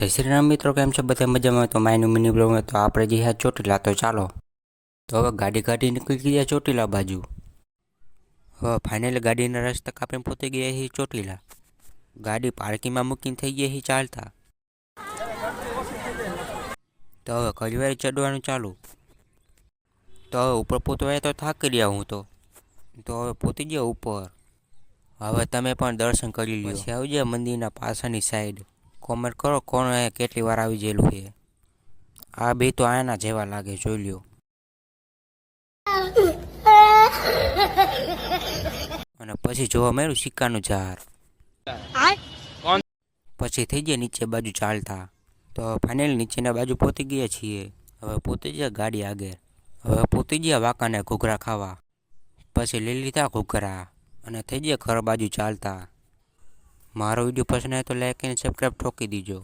જય શ્રી રામ મિત્રો, કેમ છો બધા મજામાં? તો માયનું મિની બ્લોગમાં તો આપણે જે હા ચોટીલા, તો ચાલો તો હવે ગાડી નીકળી ગયા ચોટીલા બાજુ. હવે ફાઇનલી ગાડીના રસ્તા કાપીને પહોંચી ગયા છીએ ચોટીલા. ગાડી પાર્કિંગમાં મૂકીને થઈ ગયા છીએ ચાલતા. તો હવે કજવારી ચડવાનું ચાલુ. તો હવે ઉપર પહોંચવા તો થાકી રહ્યા હું તો હવે પહોંચી ગયા ઉપર. હવે તમે પણ દર્શન કરી લ્યો. પછી આવી જાય મંદિરના પાછળની સાઈડ. કોમેન્ટ કરો કોણ કેટલી વાર આવી ગયેલું છે. આ બે તો આના જેવા લાગે, જોઈ લ્યો. અને પછી જોવા મળ્યું સિક્કાનું ઝાડ. પછી થઈ ગયા નીચે બાજુ ચાલતા. તો ફાઇનલી નીચેના બાજુ પહોંચી ગયા છીએ. હવે પહોંચી ગયા ગાડી આગળ. હવે પહોંચી ગયા વાંકાને ઘૂઘરા ખાવા. પછી લઈ લીધા ઘૂઘરા અને થઈ ગયા ઘર બાજુ ચાલતા. મારો વિડીયો પસંદ આવે તો લાઈક અને સબસ્ક્રાઈબ ઠોકી દીજો.